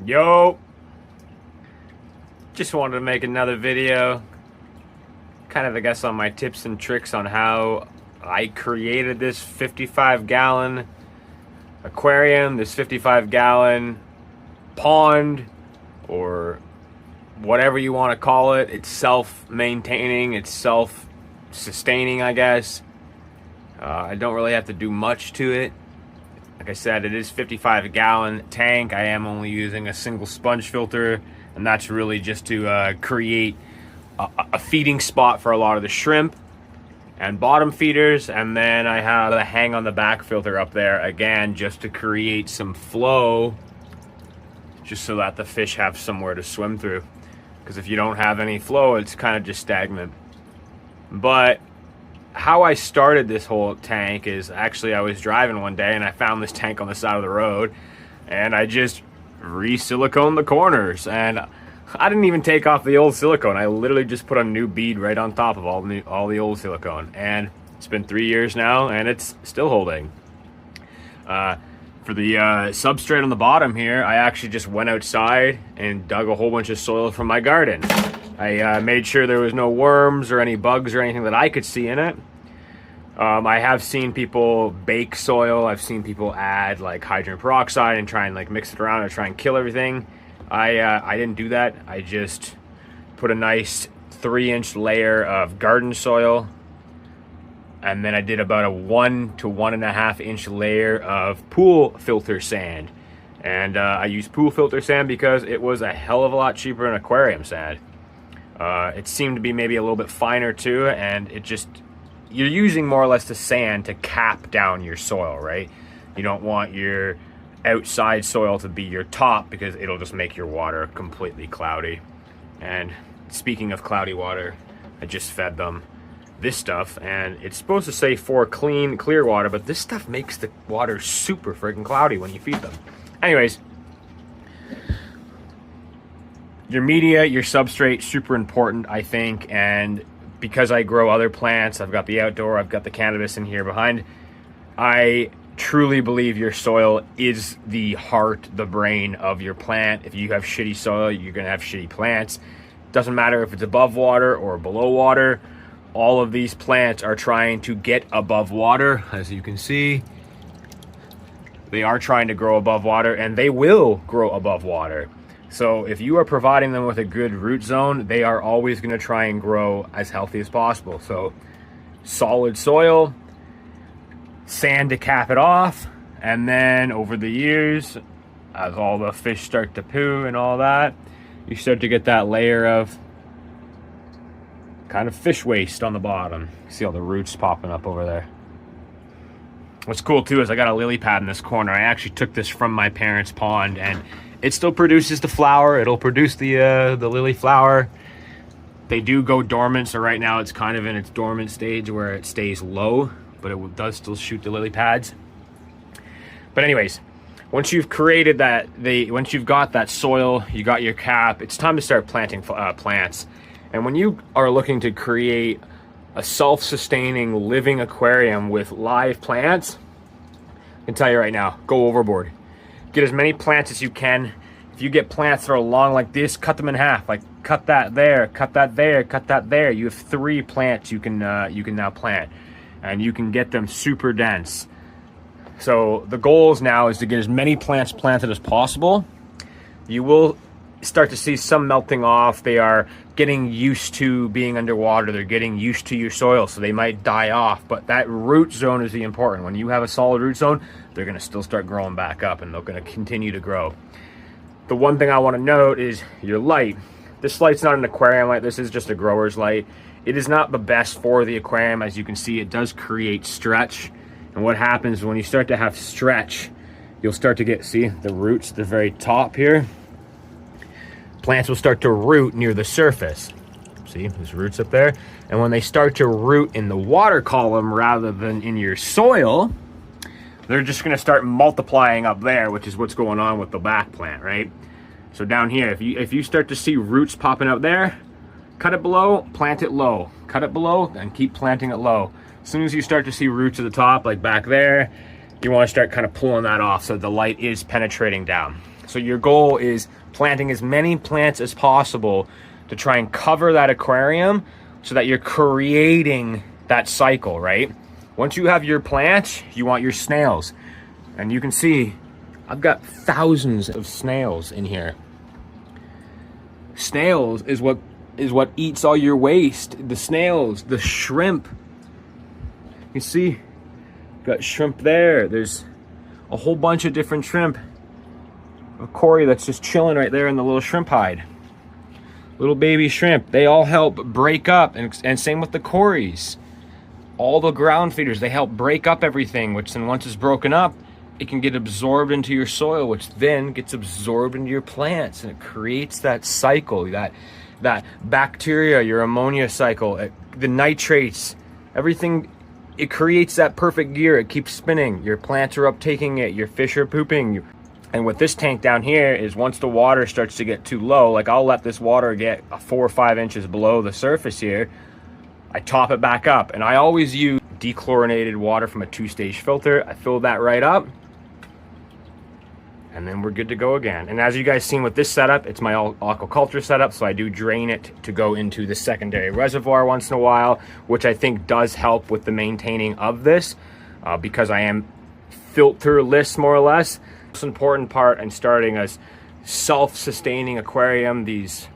Yo, just wanted to make another video, kind of I guess on my tips and tricks on how I created this 55-gallon aquarium, this 55-gallon pond, or whatever you want to call it. It's self-maintaining, it's self-sustaining, I guess. I don't really have to do much to it. Like I said, it is 55-gallon tank. I am only using a single sponge filter, and that's really just to create a feeding spot for a lot of the shrimp and bottom feeders. And then I have a hang on the back filter up there again, just to create some flow, just so that the fish have somewhere to swim through. Because if you don't have any flow, it's kind of just stagnant. But how I started this whole tank is actually I was driving one day and I found this tank on the side of the road, and I just re-siliconed the corners, and I didn't even take off the old silicone. I literally just put a new bead right on top of all the old silicone, and it's been 3 years now and it's still holding. For the substrate on the bottom here, I actually just went outside and dug a whole bunch of soil from my garden. I made sure there was no worms or any bugs or anything that I could see in it. I have seen people bake soil. I've seen people add like hydrogen peroxide and try and like mix it around and try and kill everything. I didn't do that. I just put a nice 3-inch layer of garden soil, and then I did about a 1 to 1.5 inch layer of pool filter sand. And I used pool filter sand because it was a hell of a lot cheaper than aquarium sand. It seemed to be maybe a little bit finer too, and you're using more or less the sand to cap down your soil, right? You don't want your outside soil to be your top, because it'll just make your water completely cloudy. And speaking of cloudy water, I just fed them this stuff, and it's supposed to say for clean, clear water, but this stuff makes the water super freaking cloudy when you feed them. Anyways, your media, your substrate, super important, I think. And because I grow other plants, I've got the outdoor, I've got the cannabis in here behind, I truly believe your soil is the heart, the brain of your plant. If you have shitty soil, you're gonna have shitty plants. Doesn't matter if it's above water or below water. All of these plants are trying to get above water. As you can see, they are trying to grow above water, and they will grow above water. So if you are providing them with a good root zone, they are always going to try and grow as healthy as possible. So solid soil, sand to cap it off, and then over the years, as all the fish start to poo and all that, you start to get that layer of kind of fish waste on the bottom. See all the roots popping up over there. What's cool too is I got a lily pad in this corner. I actually took this from my parents' pond, and it still produces the flower. It'll produce the lily flower. They do go dormant, so right now it's kind of in its dormant stage where it stays low, but it does still shoot the lily pads. But anyways, once you've created that, once you've got that soil, you got your cap, it's time to start planting plants. And when you are looking to create a self-sustaining living aquarium with live plants, I can tell you right now, go overboard. Get as many plants as you can. If you get plants that are long like this, cut them in half. Like cut that there, cut that there, cut that there. You have 3 plants you can now plant, and you can get them super dense. So the goal now is to get as many plants planted as possible. You will start to see some melting off. They are getting used to being underwater. They're getting used to your soil, so they might die off. But that root zone is the important. When you have a solid root zone, they're going to still start growing back up, and they're going to continue to grow. The one thing I want to note is your light. This light's not an aquarium light. This is just a grower's light. It is not the best for the aquarium. As you can see, it does create stretch. And what happens when you start to have stretch, you'll start to get, see the roots at the very top here? Plants will start to root near the surface. See, there's roots up there. And when they start to root in the water column rather than in your soil, they're just gonna start multiplying up there, which is what's going on with the back plant, right? So down here, if you start to see roots popping out there, cut it below, plant it low. Cut it below, and keep planting it low. As soon as you start to see roots at the top, like back there, you want to start kind of pulling that off so the light is penetrating down. So your goal is planting as many plants as possible to try and cover that aquarium so that you're creating that cycle, right? Once you have your plants, you want your snails. And you can see I've got thousands of snails in here. Snails is what eats all your waste. The snails, the shrimp. You see, got shrimp there. There's a whole bunch of different shrimp. A Cory that's just chilling right there in the little shrimp hide. Little baby shrimp. They all help break up, and same with the Corys. All the ground feeders, they help break up everything, which then once it's broken up, it can get absorbed into your soil, which then gets absorbed into your plants, and it creates that cycle, that bacteria, your ammonia cycle, the nitrates, everything. It creates that perfect gear. It keeps spinning. Your plants are uptaking it. Your fish are pooping. And with this tank down here is once the water starts to get too low, like I'll let this water get 4 or 5 inches below the surface here, I top it back up. And I always use dechlorinated water from a 2-stage filter. I fill that right up, and then we're good to go again. And as you guys seen with this setup, it's my aquaculture setup, so I do drain it to go into the secondary reservoir once in a while, which I think does help with the maintaining of this, because I am filterless more or less. Most important part in starting a self-sustaining aquarium, these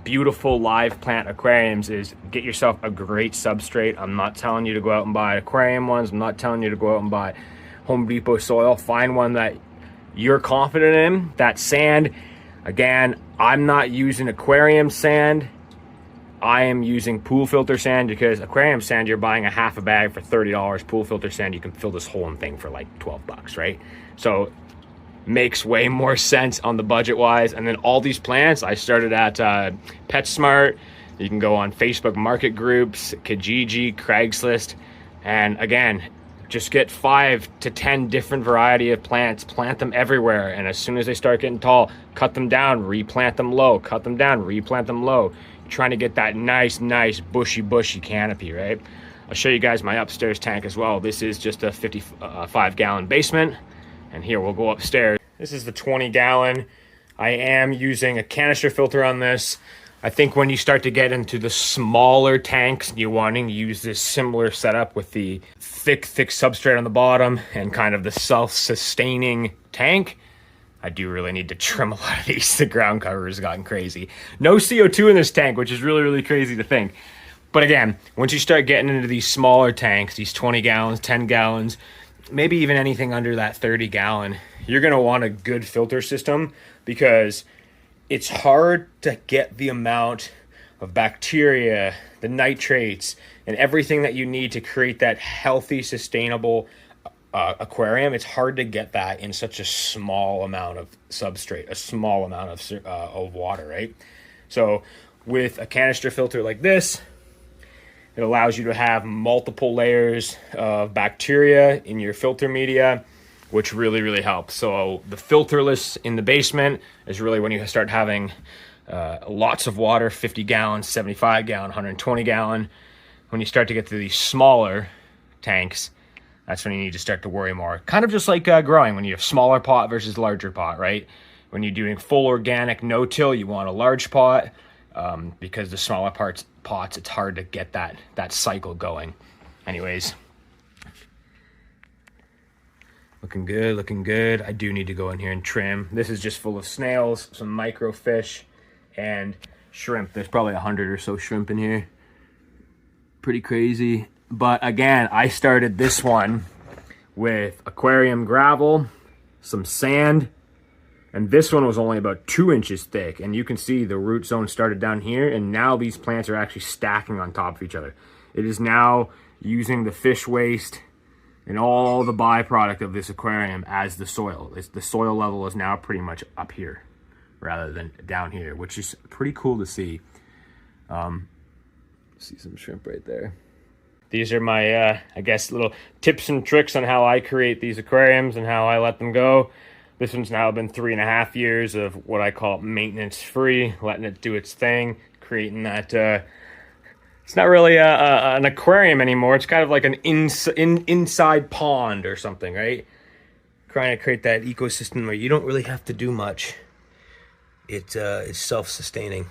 beautiful live plant aquariums, is get yourself a great substrate. I'm not telling you to go out and buy aquarium ones. I'm not telling you to go out and buy Home Depot soil. Find one that you're confident in. That sand, again, I'm not using aquarium sand. I am using pool filter sand, because aquarium sand, you're buying a half a bag for $30. Pool filter sand, you can fill this whole thing for like 12 bucks, right? So makes way more sense on the budget wise. And then all these plants, I started at PetSmart. You can go on Facebook market groups, Kijiji, Craigslist. And again, just get 5 to 10 different variety of plants, plant them everywhere. And as soon as they start getting tall, cut them down, replant them low, cut them down, replant them low. You're trying to get that nice bushy canopy, right? I'll show you guys my upstairs tank as well. This is just a 55-gallon basement. And here, we'll go upstairs. This is the 20-gallon. I am using a canister filter on this. I think when you start to get into the smaller tanks, you're wanting to use this similar setup with the thick substrate on the bottom and kind of the self-sustaining tank. I do really need to trim a lot of these. The ground cover has gotten crazy. No CO2 in this tank, which is really crazy to think. But again, once you start getting into these smaller tanks, these 20 gallons, 10 gallons, maybe even anything under that 30-gallon, you're going to want a good filter system, because it's hard to get the amount of bacteria, the nitrates, and everything that you need to create that healthy, sustainable aquarium. It's hard to get that in such a small amount of substrate, a small amount of water, right? So with a canister filter like this, it allows you to have multiple layers of bacteria in your filter media, which really helps. So the filterless in the basement is really when you start having lots of water, 50 gallons, 75 gallon, 120 gallon. When you start to get to these smaller tanks, that's when you need to start to worry more. Kind of just like growing, when you have smaller pot versus larger pot, right? When you're doing full organic no-till, you want a large pot, because the smaller pots, it's hard to get that cycle going. Anyways, looking good. I do need to go in here and trim. This is just full of snails, some microfish, and shrimp. There's probably 100 or so shrimp in here. Pretty crazy. But again, I started this one with aquarium gravel, some sand, and this one was only about 2 inches thick. And you can see the root zone started down here, and now these plants are actually stacking on top of each other. It is now using the fish waste and all the byproduct of this aquarium as the soil. The soil level is now pretty much up here rather than down here, which is pretty cool to see. See some shrimp right there. These are my, I guess, little tips and tricks on how I create these aquariums and how I let them go. This one's now been 3.5 years of what I call maintenance free, letting it do its thing, creating that It's not really an aquarium anymore. It's kind of like an inside pond or something, right? Trying to create that ecosystem where you don't really have to do much. It's self-sustaining.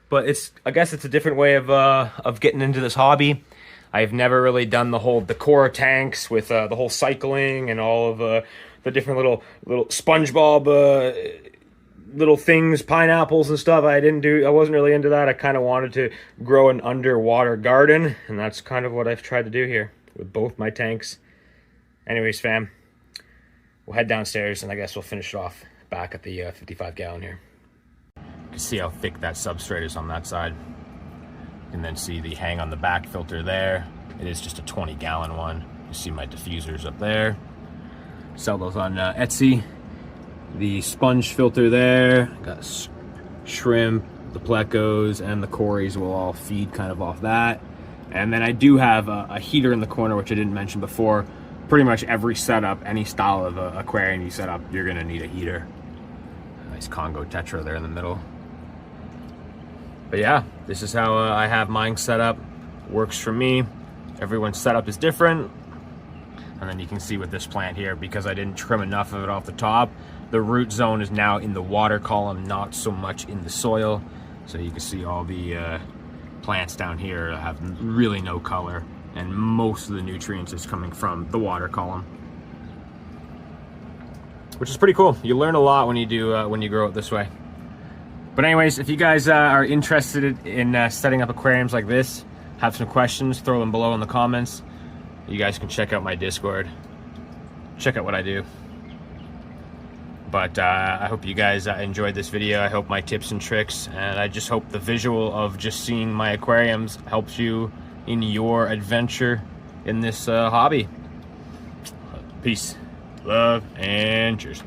But I guess it's a different way of getting into this hobby. I've never really done the whole decor tanks with the whole cycling and all of the different little SpongeBob little things, pineapples and stuff. I wasn't really into that. I kind of wanted to grow an underwater garden, and that's kind of what I've tried to do here with both my tanks. Anyways, fam, we'll head downstairs and I guess we'll finish it off back at the 55-gallon here. You can see how thick that substrate is on that side. You can then see the hang on the back filter there. It is just a 20-gallon one. You see my diffusers up there. Sell those on Etsy. The sponge filter there, got shrimp, the plecos, and the cories will all feed kind of off that. And then I do have a heater in the corner, which I didn't mention before. Pretty much every setup, any style of aquarium you set up, you're gonna need a heater. Nice Congo Tetra there in the middle. But yeah, this is how I have mine set up. Works for me. Everyone's setup is different. And then you can see with this plant here, because I didn't trim enough of it off the top, the root zone is now in the water column, not so much in the soil. So you can see all the plants down here have really no color, and most of the nutrients is coming from the water column, which is pretty cool. You learn a lot when you do when you grow it this way. But anyways, if you guys are interested in setting up aquariums like this, have some questions, throw them below in the comments. You guys can check out my Discord, check out what I do. But I hope you guys enjoyed this video. I hope my tips and tricks, and I just hope the visual of just seeing my aquariums helps you in your adventure in this hobby. Peace, love, and cheers.